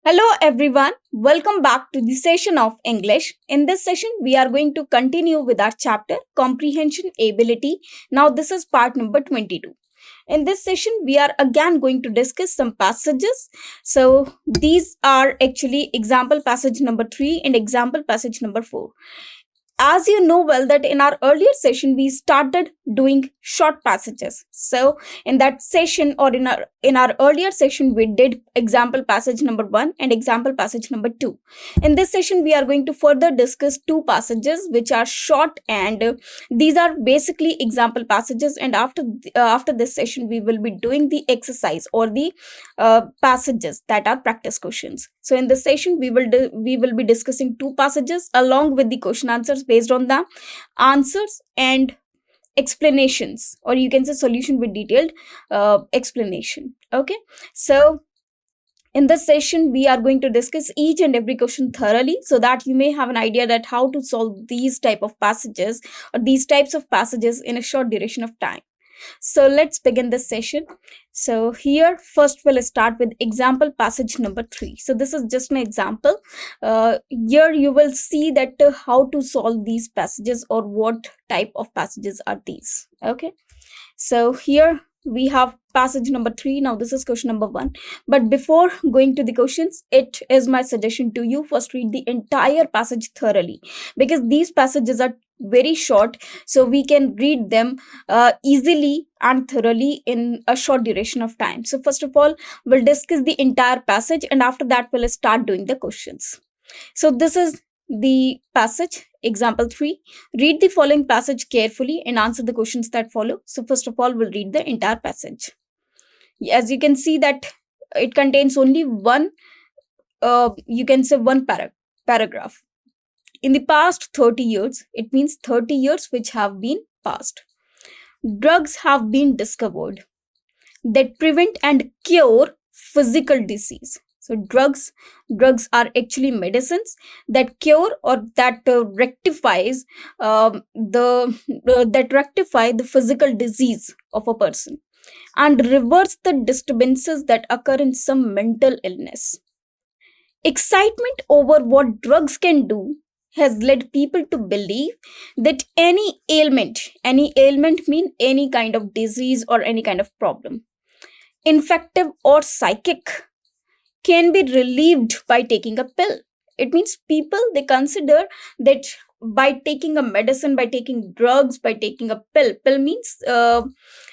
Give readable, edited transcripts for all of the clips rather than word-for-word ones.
Hello everyone, welcome back to the session of English. In this session, we are going to continue with our chapter Comprehension Ability. Now, this is part number 22. In this session, we are again going to discuss some passages. So, these are actually example passage number 3 and example passage number 4. As you know well that in our earlier session we started doing short passages. So in that session, or in our earlier session, we did example passage number 1 and example passage number 2. In this session we are going to further discuss two passages which are short, and these are basically example passages, and after this session we will be doing the exercise or the passages that are practice questions. So in this session we will be discussing two passages along with the question answers based on the answers and explanations, or you can say solution with detailed explanation. Okay, so in this session we are going to discuss each and every question thoroughly so that you may have an idea that how to solve these type of passages or these types of passages in a short duration of time. So let's begin this session. So here first we'll start with example passage number 3. So this is just an example. Here you will see that how to solve these passages or what type of passages are these. Okay, so here we have passage number 3. Now this is question number 1, but before going to the questions, it is my suggestion to you, first read the entire passage thoroughly, because these passages are very short, so we can read them easily and thoroughly in a short duration of time. So first of all, we'll discuss the entire passage, and after that we'll start doing the questions. So this is the passage, example 3. Read the following passage carefully and answer the questions that follow. So first of all, we'll read the entire passage. As you can see that it contains only one, you can say one paragraph. In the past 30 years, it means 30 years which have been passed, drugs have been discovered that prevent and cure physical disease. So drugs are actually medicines that cure or that rectifies that rectify the physical disease of a person and reverse the disturbances that occur in some mental illness. Excitement over what drugs can do has led people to believe that any ailment mean any kind of disease or any kind of problem, infective or psychic, can be relieved by taking a pill. It means people, they consider that by taking a medicine, by taking drugs, by taking a pill means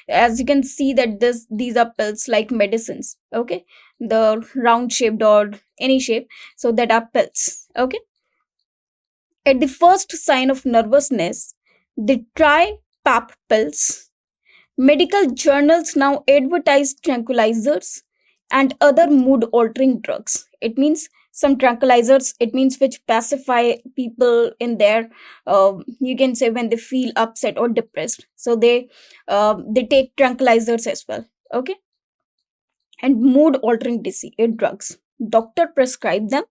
as you can see that these are pills like medicines. Okay, the round shaped or any shape, so that are pills. Okay, at the first sign of nervousness, they try pap pills. Medical journals now advertise tranquilizers and other mood altering drugs. It means some tranquilizers, it means which pacify people in their you can say when they feel upset or depressed, so they take tranquilizers as well. Okay, and mood altering drugs, doctor prescribe them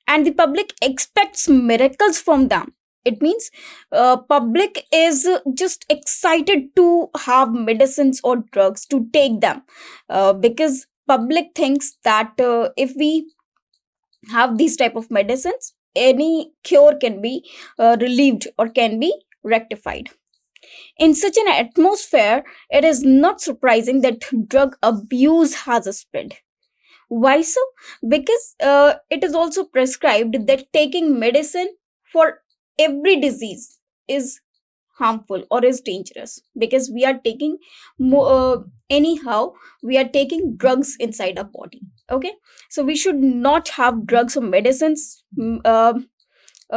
and the public expects miracles from them. It means public is just excited to have medicines or drugs to take them, because public thinks that if we have these type of medicines, any cure can be relieved or can be rectified. In such an atmosphere, it is not surprising that drug abuse has spread. Why so? Because it is also prescribed that taking medicine for every disease is harmful or is dangerous, because we are taking anyhow we are taking drugs inside our body. Okay, so we should not have drugs or medicines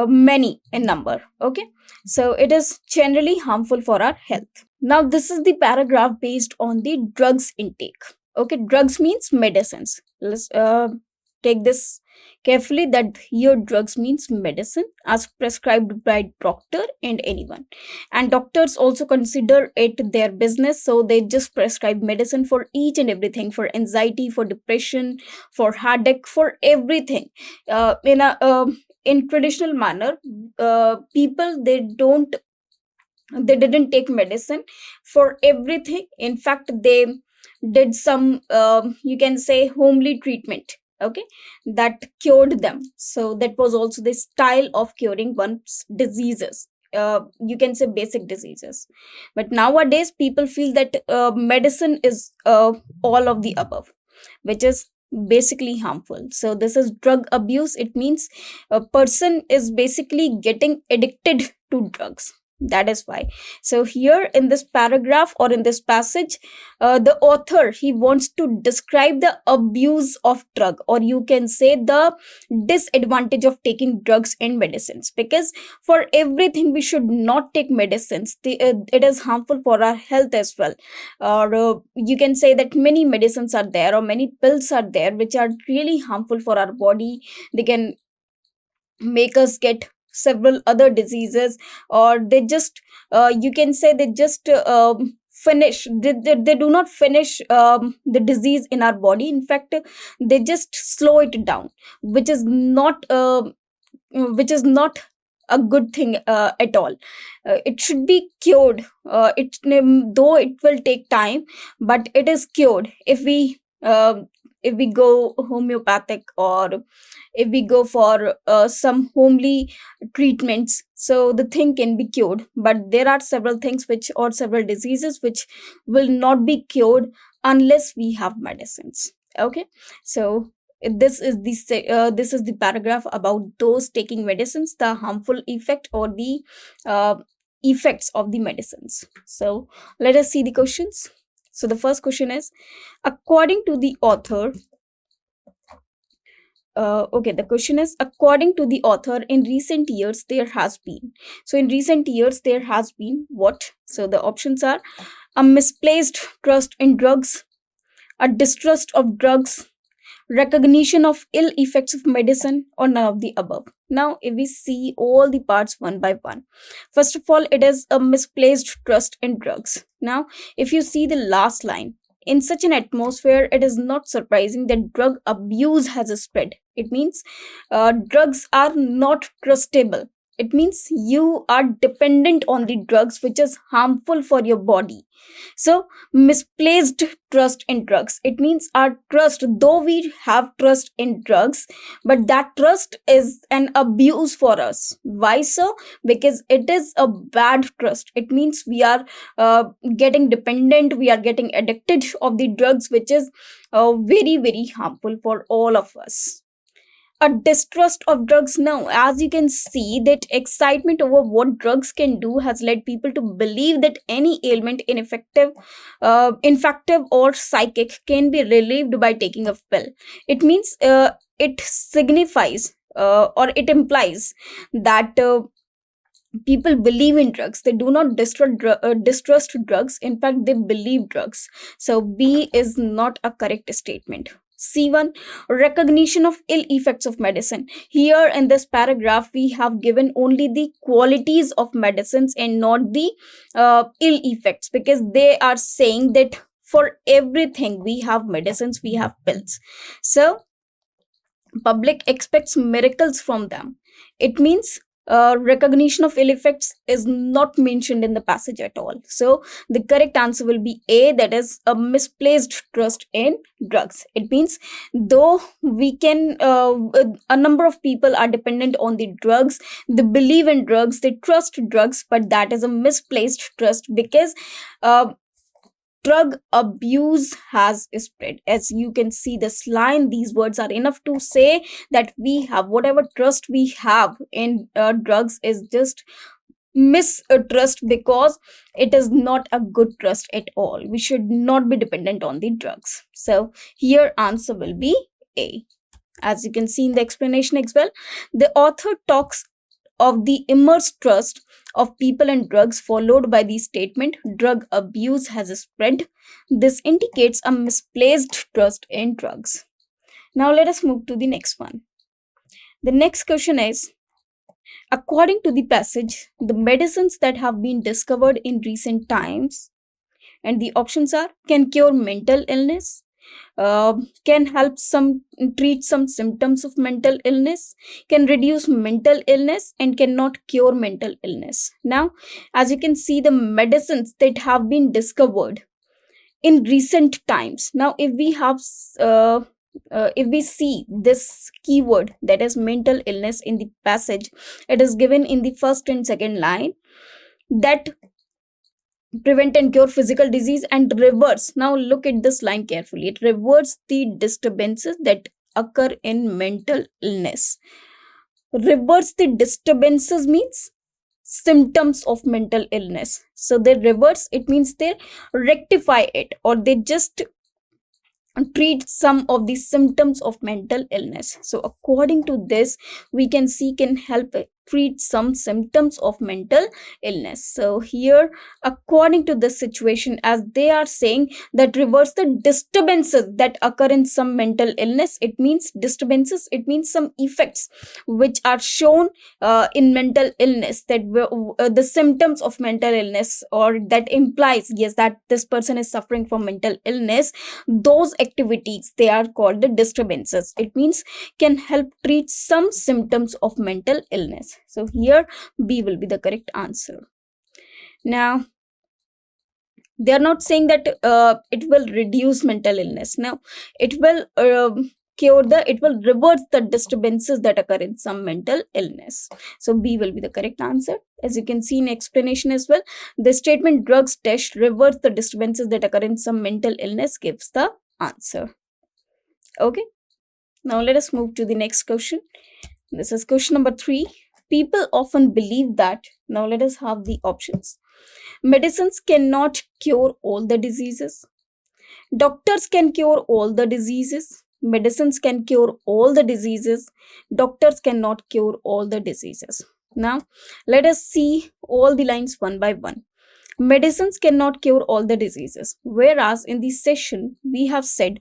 many in number. Okay, so it is generally harmful for our health. Now this is the paragraph based on the drugs intake. Okay, drugs means medicines. Let's take this carefully, that here drugs means medicine as prescribed by doctor and anyone, and doctors also consider it their business, so they just prescribe medicine for each and everything, for anxiety, for depression, for headache, for everything. In traditional manner, people, they didn't take medicine for everything. In fact, they did some you can say homely treatment okay, that cured them. So that was also the style of curing one's diseases, you can say basic diseases. But nowadays people feel that medicine is all of the above, which is basically harmful. So this is drug abuse. It means a person is basically getting addicted to drugs. That is why. So here in this paragraph or in this passage, the author, he wants to describe the abuse of drug, or you can say the disadvantage of taking drugs and medicines. Because for everything we should not take medicines. It is harmful for our health as well. Or you can say that many medicines are there, or many pills are there which are really harmful for our body. They can make us get several other diseases, or they just you can say they just they do not finish the disease in our body. In fact, they just slow it down, which is not a good thing at all. It should be cured. Though it will take time, but it is cured if we go homeopathic, or if we go for some homely treatments, so the thing can be cured. But there are several things which, or several diseases which will not be cured unless we have medicines. Okay, so this is the paragraph about those taking medicines, the harmful effect or the uh, effects of the medicines. So let us see the questions. So the first question is, according to the author, okay, the question is, according to the author, in recent years there has been. So in recent years there has been what? So the options are a misplaced trust in drugs, a distrust of drugs, recognition of ill effects of medicine, or none of the above. Now if we see all the parts one by one, first of all, it is a misplaced trust in drugs. Now if you see the last line, in such an atmosphere it is not surprising that drug abuse has spread. It means drugs are not trustable. It means you are dependent on the drugs, which is harmful for your body. So misplaced trust in drugs, it means our trust, though we have trust in drugs, but that trust is an abuse for us. Why so? Because it is a bad trust. It means we are getting dependent, we are getting addicted of the drugs, which is very very harmful for all of us. A distrust of drugs. Now as you can see, that excitement over what drugs can do has led people to believe that any ailment, ineffective infective or psychic, can be relieved by taking a pill. It means it signifies or it implies that people believe in drugs. They do not distrust drugs. In fact, they believe drugs. So B is not a correct statement. C1, recognition of ill effects of medicine. Here in this paragraph, we have given only the qualities of medicines and not the ill effects, because they are saying that for everything we have medicines, we have pills. So public expects miracles from them. It means recognition of ill effects is not mentioned in the passage at all. So the correct answer will be A, that is a misplaced trust in drugs. It means though we can, a number of people are dependent on the drugs, they believe in drugs, they trust drugs, but that is a misplaced trust, because drug abuse has spread. As you can see this line, these words are enough to say that we have whatever trust we have in drugs is just mistrust, because it is not a good trust at all. We should not be dependent on the drugs. So here answer will be A. As you can see in the explanation as well, the author talks of the immersed trust of people in drugs, followed by the statement drug abuse has spread. This indicates a misplaced trust in drugs. Now let us move to the next one. The next question is, according to the passage, the medicines that have been discovered in recent times, and the options are, can cure mental illness, can help some treat some symptoms of mental illness, can reduce mental illness, and cannot cure mental illness. Now as you can see, the medicines that have been discovered in recent times. Now if we have if we see this keyword, that is mental illness, in the passage, it is given in the first and second line, that prevent and cure physical disease and reverse. Now look at this line carefully. It reverse the disturbances that occur in mental illness. Reverse the disturbances means symptoms of mental illness. So they reverse, it means they rectify it, or they just treat some of the symptoms of mental illness. So according to this, we can see can help treat some symptoms of mental illness. So here, according to this situation, as they are saying that reverse the disturbances that occur in some mental illness, it means disturbances, it means some effects which are shown in mental illness, that the symptoms of mental illness, or that implies, yes, that this person is suffering from mental illness. Those activities, they are called the disturbances. It means can help treat some symptoms of mental illness. So here B will be the correct answer. Now they are not saying that it will reduce mental illness. Now it will it will reverse the disturbances that occur in some mental illness. So B will be the correct answer. As you can see in explanation as well, the statement drugs test reverse the disturbances that occur in some mental illness gives the answer. Okay, now let us move to the next question. This is question number 3. People often believe that, now let us have the options. Medicines cannot cure all the diseases. Doctors can cure all the diseases. Medicines can cure all the diseases. Doctors cannot cure all the diseases. Now let us see all the lines one by one. Medicines cannot cure all the diseases, whereas in this session we have said,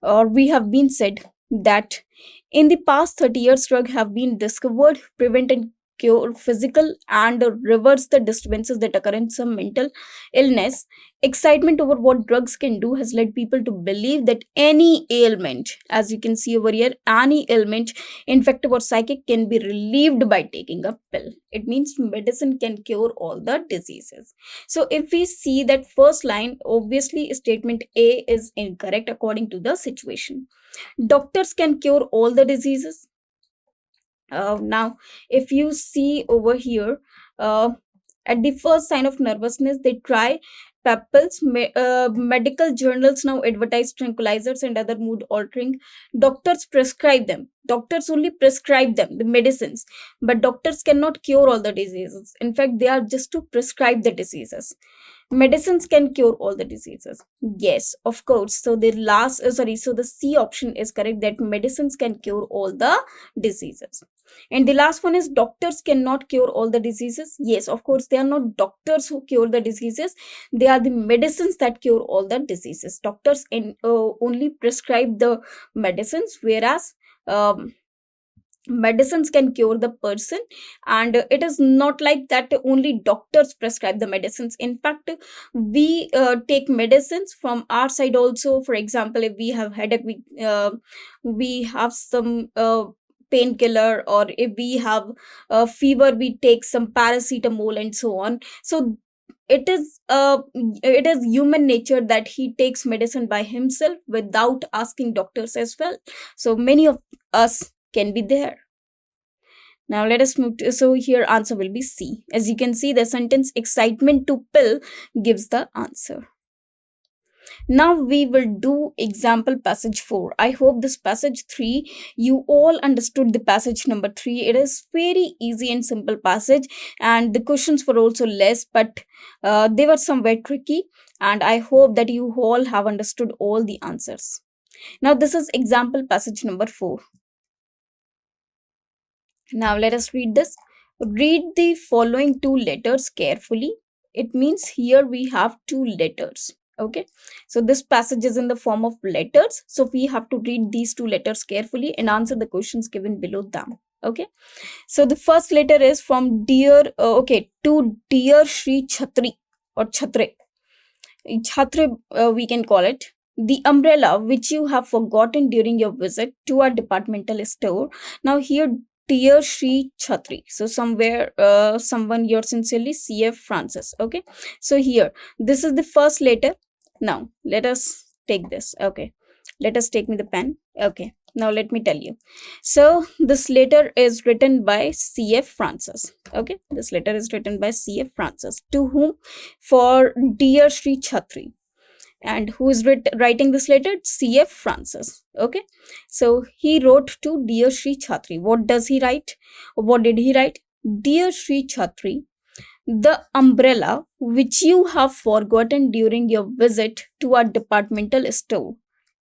or we have been said, that in the past 30 years drugs have been discovered, prevent and cure physical and reverse the disturbances that occur in some mental illness. Excitement over what drugs can do has led people to believe that any ailment, as you can see over here, any ailment, infective or psychic, can be relieved by taking a pill. It means medicine can cure all the diseases. So if we see that first line, obviously statement A is incorrect according to the situation. Doctors can cure all the diseases. Now if you see over here, at the first sign of nervousness they try pills. Medical journals now advertise tranquilizers and other mood altering. Doctors prescribe them. Doctors only prescribe them, the medicines, but doctors cannot cure all the diseases. In fact, they are just to prescribe the diseases. Medicines can cure all the diseases. Yes, of course. So the last so the C option is correct, that medicines can cure all the diseases. And the last one is doctors cannot cure all the diseases. Yes, of course, they are not doctors who cure the diseases. They are the medicines that cure all the diseases. Doctors only prescribe the medicines, whereas medicines can cure the person. And it is not like that only doctors prescribe the medicines. In fact, we take medicines from our side also. For example, if we have headache, we have some painkiller, or if we have a fever, we take some paracetamol and so on. So it is human nature that he takes medicine by himself without asking doctors as well. So many of us can be there. Now let us move to, so here answer will be C. As you can see, the sentence excitement to pill gives the answer. Now we will do example passage 4. I hope this passage 3, you all understood the passage number 3. It is very easy and simple passage, and the questions were also less, but they were somewhere tricky, and I hope that you all have understood all the answers. Now this is example passage number 4. Now let us read this. Read the following 2 letters carefully. It means here we have 2 letters. Okay, so this passage is in the form of letters, so we have to read these 2 letters carefully and answer the questions given below them. Okay, so the first letter is from dear to dear Shri Chhatri or Chhatre. We can call it. The umbrella which you have forgotten during your visit to our departmental store. Now here, dear Shri Chhatri. So somewhere, someone, yours sincerely, CF Francis. Okay, so here, this is the first letter. Now let us take this. Okay, let us take me the pen. Okay, now let me tell you. So this letter is written by CF Francis. Okay, this letter is written by CF Francis. To whom? For dear Sri Chhatri. And who is writing this letter? CF Francis. Okay, so he wrote to dear Sri Chhatri. What does he write? What did he write? Dear Sri Chhatri, the umbrella which you have forgotten during your visit to our departmental store.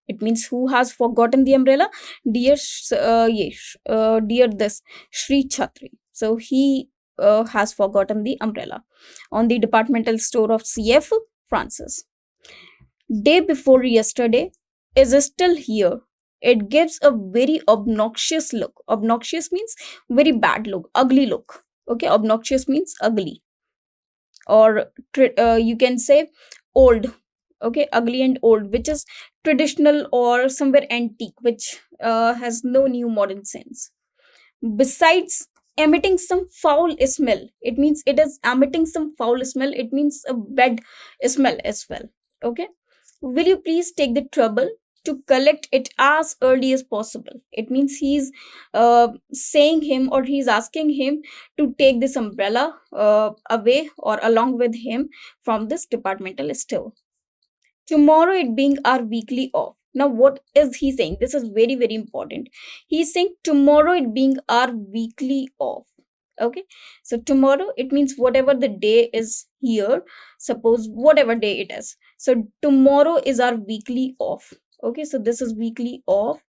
It means who has forgotten the umbrella? Dear, dear this Sri Chhatri. So he has forgotten the umbrella on the departmental store of CF Francis. Day before yesterday is still here. It gives a very obnoxious look. Obnoxious means very bad look, ugly look. Okay, obnoxious means ugly, or you can say old. Okay, ugly and old, which is traditional or somewhere antique, which has no new modern sense. Besides emitting some foul smell, it means it is emitting some foul smell, it means a bad smell as well. Okay, will you please take the trouble to collect it as early as possible? It means he's saying him, or he's asking him to take this umbrella away or along with him from this departmental store. Tomorrow it being our weekly off. Now what is he saying? This is very very important. He's saying tomorrow it being our weekly off. Okay, so tomorrow, it means whatever the day is here, suppose whatever day it is, so tomorrow is our weekly off. Okay, so this is weekly off.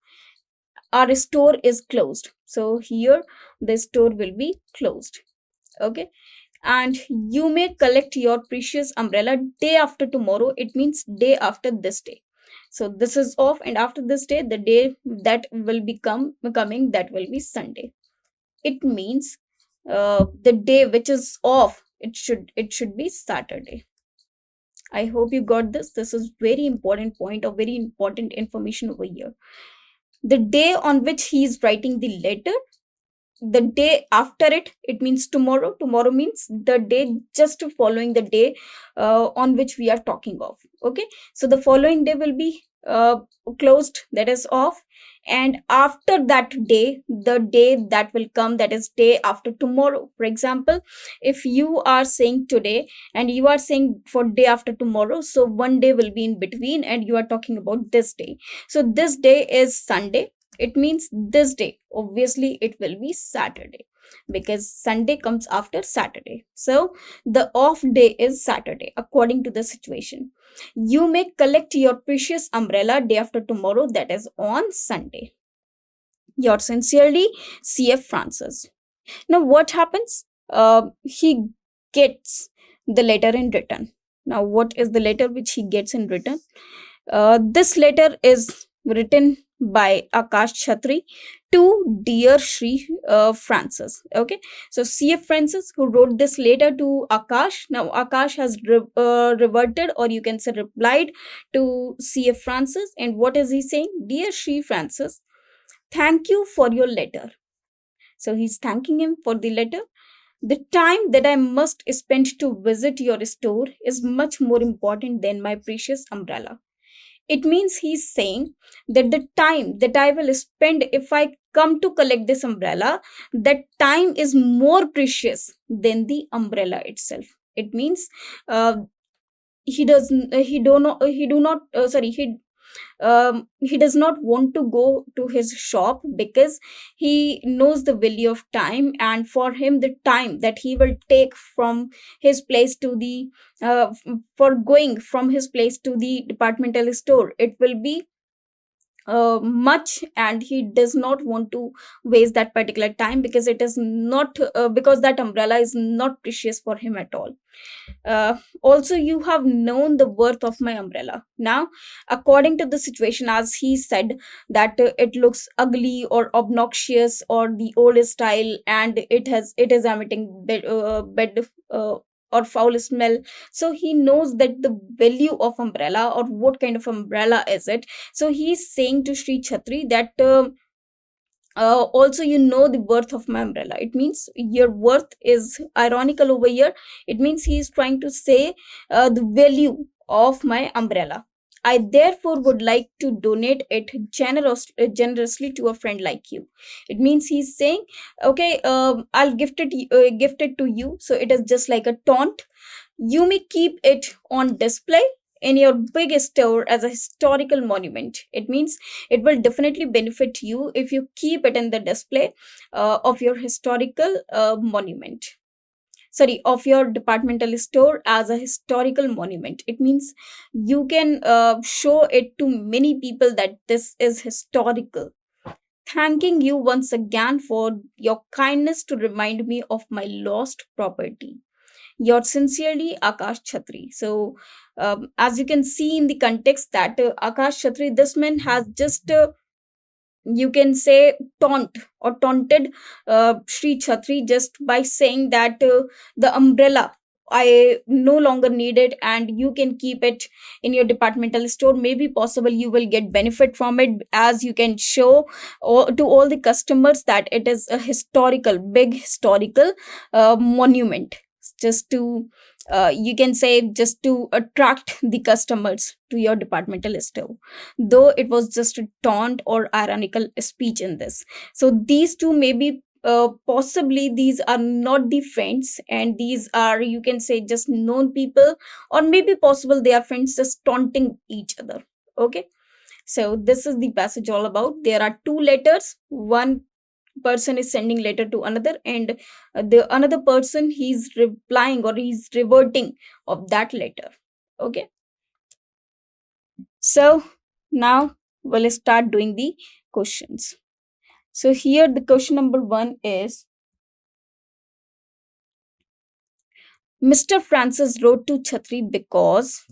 Our store is closed, so here the store will be closed. Okay, and you may collect your precious umbrella day after tomorrow. It means day after this day. So this is off, and after this day, the day that will become coming, that will be Sunday. It means the day which is off, it should be Saturday. I hope you got this. This is very important point, or very important information over here. The day on which he is writing the letter, the day after it means tomorrow. Tomorrow means the day just following the day on which we are talking of. Okay, so the following day will be closed, that is off. And after that day, the day that will come, that is day after tomorrow. For example, if you are saying today and you are saying for day after tomorrow, so one day will be in between and you are talking about this day. So this day is Sunday. It means this day, obviously it will be Saturday, because Sunday comes after Saturday. So the off day is Saturday according to the situation. You may collect your precious umbrella day after tomorrow, that is on Sunday. Yours sincerely, CF Francis. Now what happens? He gets the letter in written. Now what is the letter which he gets in written? This letter is written by Akash Chhatri to dear Sri Francis. Okay, so CF Francis, who wrote this letter to Akash. Now Akash has reverted, or you can say replied to CF Francis. And what is he saying? Dear Sri Francis, thank you for your letter. So he's thanking him for the letter. The time that I must spend to visit your store is much more important than my precious umbrella. It means he's saying that the time that I will spend if I come to collect this umbrella, that time is more precious than the umbrella itself. It means he does he do not he do not sorry he does not want to go to his shop, because he knows the value of time, and for him the time that he will take from his place to the for going from his place to the departmental store, it will be much, and he does not want to waste that particular time, because it is not because that umbrella is not precious for him at all. Also, you have known the worth of my umbrella. Now, according to the situation, as he said that it looks ugly or obnoxious or the old style, and it is emitting bad or foul smell. So he knows that the value of umbrella, or what kind of umbrella is it. So he's saying to Sri Chhatri that also you know the worth of my umbrella. It means your worth is ironical over here. It means he is trying to say the value of my umbrella. I therefore would like to donate it generously to a friend like you. It means he's saying, okay, I'll gift it to you. So it is just like a taunt. You may keep it on display in your big store as a historical monument. It means it will definitely benefit you if you keep it in the display of your historical monument, sorry, of your departmental store as a historical monument. It means you can show it to many people that this is historical. Thanking you once again for your kindness to remind me of my lost property. Yours sincerely, Akash Chhatri. So, as you can see in the context that Akash Chhatri, this man has just you can say taunted Sri Chhatri just by saying that the umbrella I no longer need it and you can keep it in your departmental store. Maybe possible you will get benefit from it, as you can show to all the customers that it is a historical, big historical monument, just to you can say just to attract the customers to your departmental store, though it was just a taunt or ironical speech in this. So these two maybe possibly these are not the friends, and these are, you can say, just known people, or maybe possible they are friends just taunting each other. Okay, so this is the passage all about. There are two letters. One person is sending letter to another, and the another person, he's replying or he's reverting of that letter. Okay, so now we'll start doing the questions. So here the question number 1 is, Mr. Francis wrote to Chhatri because,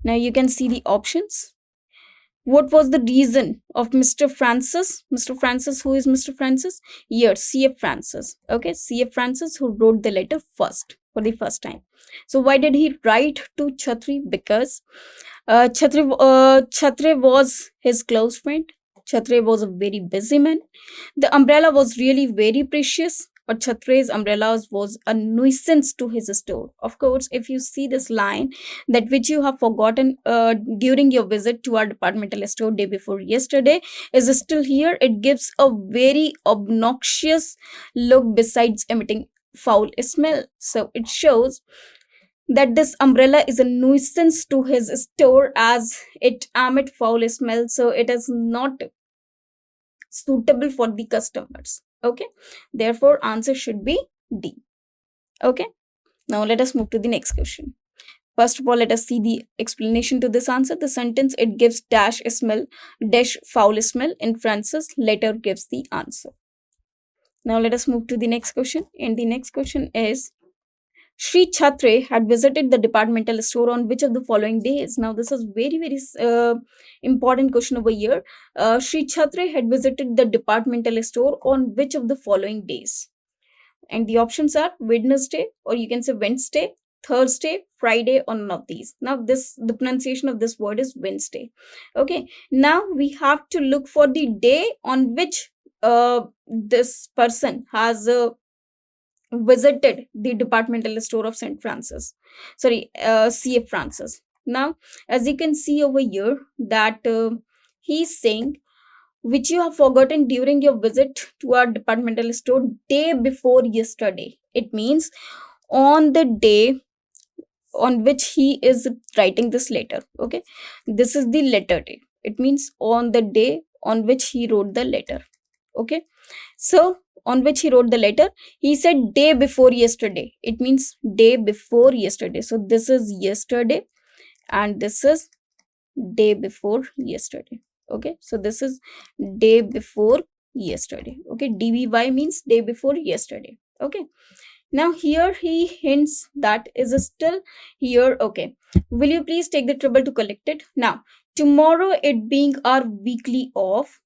now you can see the options. What was the reason of Mr. Francis? Mr. Francis, who is Mr. Francis? Here, C.F. Francis. Okay, C.F. Francis, who wrote the letter first, for the first time. So why did he write to Chhatri? Because Chhatri was his close friend. Chhatri was a very busy man. The umbrella was really very precious, but Chhatri's umbrellas was a nuisance to his store. Of course, if you see this line, that which you have forgotten during your visit to our departmental store day before yesterday, is still here. It gives a very obnoxious look besides emitting foul smell. So it shows that this umbrella is a nuisance to his store as it emit foul smell. So it is not suitable for the customers. Okay, therefore answer should be D. Okay, now let us move to the next question. First of all, let us see the explanation to this answer. The sentence, it gives dash smell, dash foul smell in Francis letter gives the answer. Now let us move to the next question, and the next question is, Sri Chhatri had visited the departmental store on which of the following days? Now, this is very important question over here. Sri Chhatri had visited the departmental store on which of the following days? And the options are Wednesday, or you can say Wednesday, Thursday, Friday, or none of these. Now, the pronunciation of this word is Wednesday. Okay. Now we have to look for the day on which this person has visited the departmental store of St. Francis, sorry, C.F. Francis. Now, as you can see over here, that he's saying, which you have forgotten during your visit to our departmental store day before yesterday. It means on the day on which he is writing this letter. Okay, this is the letter day. It means on the day on which he wrote the letter. Okay, so on which he wrote the letter, he said day before yesterday. It means day before yesterday. So this is yesterday and this is day before yesterday. Okay, so this is day before yesterday. Okay, DBY means day before yesterday. Okay, now here he hints that is still here. Okay, will you please take the trouble to collect it? Now, tomorrow, it being our weekly off,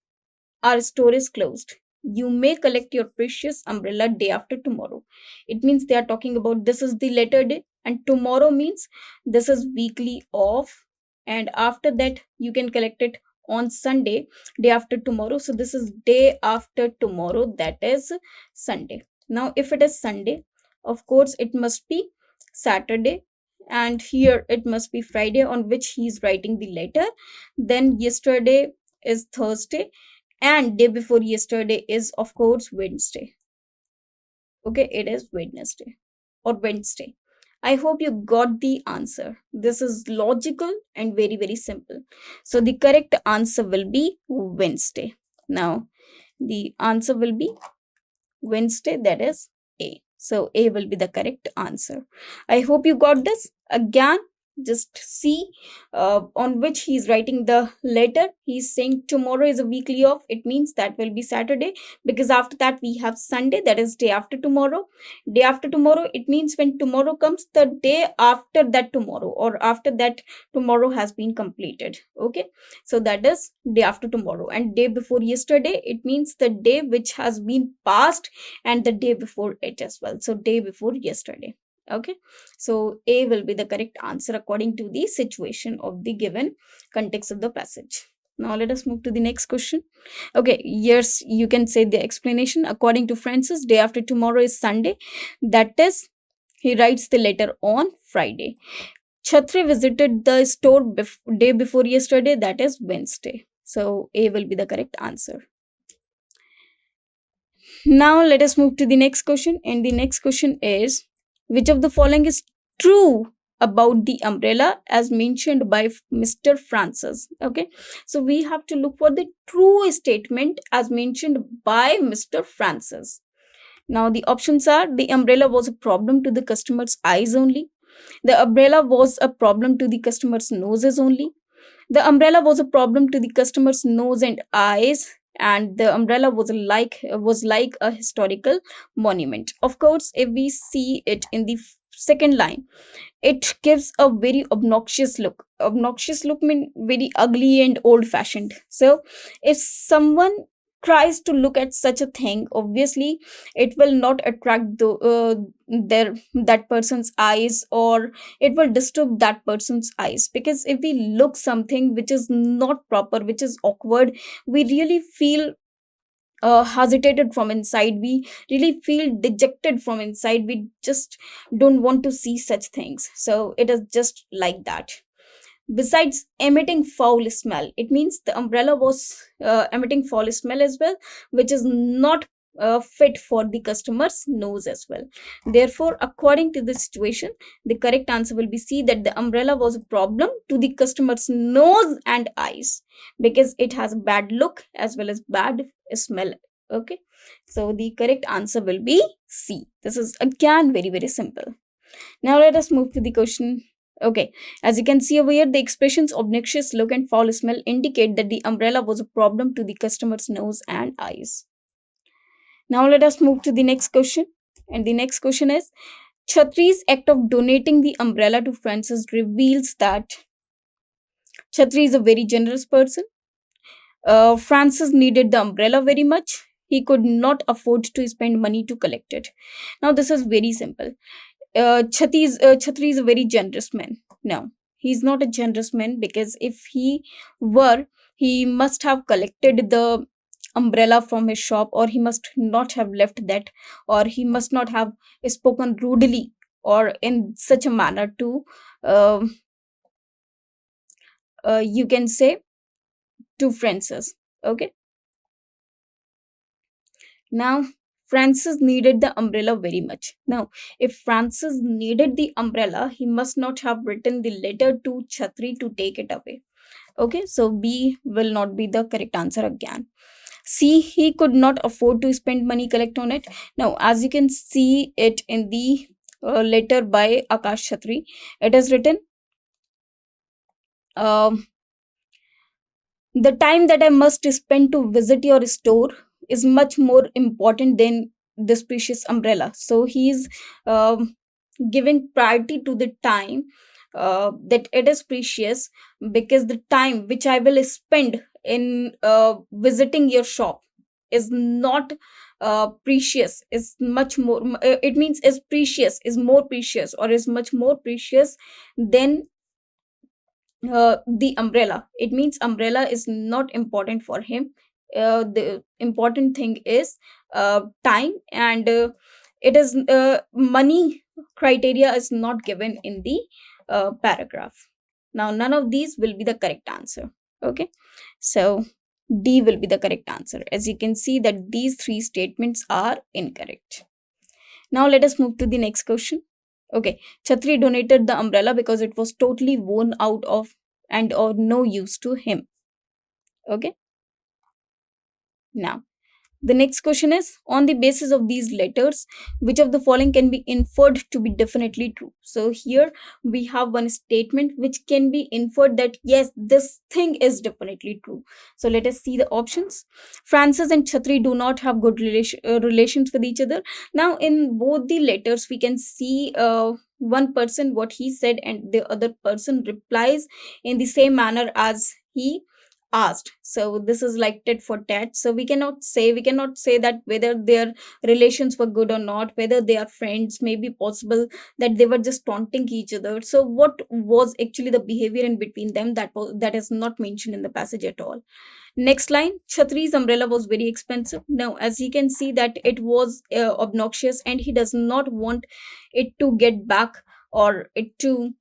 our store is closed. You may collect your precious umbrella day after tomorrow. It means they are talking about this is the letter day, and tomorrow means this is weekly off, and after that you can collect it on Sunday, day after tomorrow. So this is day after tomorrow, that is Sunday. Now if it is Sunday, of course it must be Saturday, and here it must be Friday on which he is writing the letter. Then yesterday is Thursday, and day before yesterday is of course Wednesday. Okay, it is Wednesday or Wednesday. I hope you got the answer. This is logical and very, very simple. So the correct answer will be Wednesday. Now, the answer will be Wednesday, that is A. So A will be the correct answer. I hope you got this. Again, just see on which he's writing the letter. He's saying tomorrow is a weekly off. It means that will be Saturday, because after that we have Sunday, that is day after tomorrow. Day after tomorrow, it means when tomorrow comes, the day after that tomorrow, or after that tomorrow has been completed. Okay, so that is day after tomorrow. And day before yesterday, it means the day which has been passed and the day before it as well. So day before yesterday. Okay, so A will be the correct answer according to the situation of the given context of the passage. Now let us move to the next question. Okay, yes, you can say the explanation. According to Francis, day after tomorrow is Sunday. That is, he writes the letter on Friday. Chhatri visited the store day before yesterday, that is Wednesday. So A will be the correct answer. Now let us move to the next question. And the next question is, which of the following is true about the umbrella as mentioned by Mr. Francis? Okay, so we have to look for the true statement as mentioned by Mr. Francis. Now the options are: the umbrella was a problem to the customer's eyes only. The umbrella was a problem to the customer's noses only. The umbrella was a problem to the customer's nose and eyes, and the umbrella was like a historical monument. Of course, if we see it in the second line, it gives a very obnoxious look. Obnoxious look mean very ugly and old fashioned. So if someone tries to look at such a thing, obviously it will not attract their that person's eyes, or it will disturb that person's eyes. Because if we look something which is not proper, which is awkward, we really feel hesitated from inside, we really feel dejected from inside, we just don't want to see such things. So it is just like that. Besides emitting foul smell, it means the umbrella was emitting foul smell as well, which is not fit for the customer's nose as well. Therefore, according to the situation, the correct answer will be C, that the umbrella was a problem to the customer's nose and eyes, because it has a bad look as well as bad smell. Okay, so the correct answer will be C. This is again very, very simple. Now let us move to the question. Okay, as you can see over here, the expressions obnoxious look and foul smell indicate that the umbrella was a problem to the customer's nose and eyes. Now let us move to the next question. And the next question is, Chatri's act of donating the umbrella to Francis reveals that Chatri is a very generous person. Francis needed the umbrella very much. He could not afford to spend money to collect it. Now this is very simple. Chatri is a very generous man. No, he's not a generous man, because if he were, he must have collected the umbrella from his shop, or he must not have left that, or he must not have spoken rudely or in such a manner to, uh, you can say, to Francis. Okay. Now, Francis needed the umbrella very much. Now, if Francis needed the umbrella, he must not have written the letter to Chatri to take it away. Okay, so B will not be the correct answer again. C, he could not afford to spend money collect on it. Now, as you can see it in the letter by Akash Chatri, it is written, um, the time that I must spend to visit your store is much more important than this precious umbrella. So he's giving priority to the time, that it is precious, because the time which I will spend in visiting your shop is not precious, is much more, it means is precious, is more precious, or is much more precious than the umbrella. It means umbrella is not important for him. The important thing is time, and it is money criteria is not given in the paragraph. Now, none of these will be the correct answer. Okay, so D will be the correct answer. As you can see that these three statements are incorrect. Now let us move to the next question. Okay, Chatri donated the umbrella because it was totally worn out of and or no use to him. Okay, now the next question is, on the basis of these letters, which of the following can be inferred to be definitely true? So here we have one statement which can be inferred that yes, this thing is definitely true. So let us see the options. Francis and Chatri do not have good relations with each other. Now in both the letters we can see one person what he said and the other person replies in the same manner as he asked. So this is like tit for tat. So we cannot say that whether their relations were good or not, whether they are friends, maybe possible that they were just taunting each other. So what was actually the behavior in between them, that is not mentioned in the passage at all. Next line, Chatri's umbrella was very expensive. Now as you can see that it was obnoxious and he does not want it to get back, or it to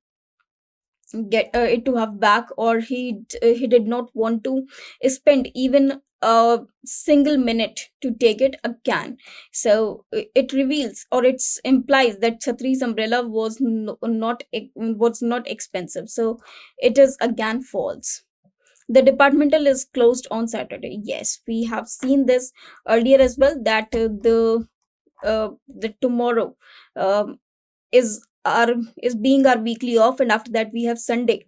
get it to have back, or he did not want to spend even a single minute to take it again. So it reveals, or it implies that Chatri's umbrella was not expensive. So it is again false. The departmental is closed on Saturday. Yes, we have seen this earlier as well, that the tomorrow um, is our is being our weekly off, and after that we have Sunday.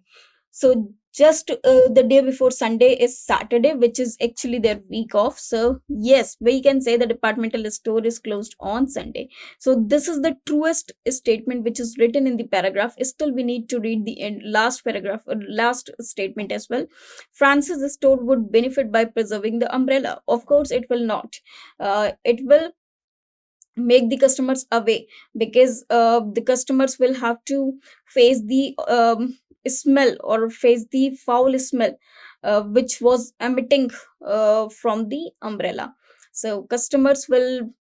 So just the day before Sunday is Saturday, which is actually their week off. So yes, we can say the departmental store is closed on Sunday. So this is the truest statement which is written in the paragraph. Still we need to read the last paragraph or last statement as well. Francis store would benefit by preserving the umbrella. Of course it will not. It will make the customers away, because the customers will have to face the smell, or face the foul smell which was emitting from the umbrella. So customers will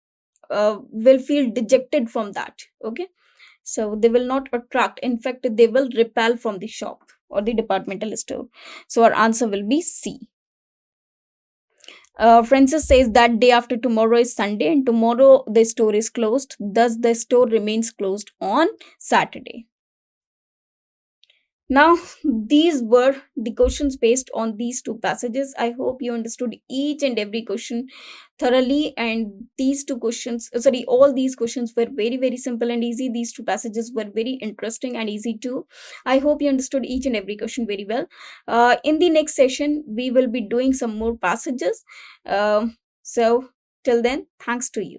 feel dejected from that. Okay, so they will not attract, in fact they will repel from the shop or the departmental store. So our answer will be C. Francis says that day after tomorrow is Sunday and tomorrow the store is closed. Thus, the store remains closed on Saturday. Now, these were the questions based on these two passages. I hope you understood each and every question thoroughly. And these two questions, sorry, all these questions were very, very simple and easy. These two passages were very interesting and easy too. I hope you understood each and every question very well. In the next session, we will be doing some more passages. So, till then, thanks to you.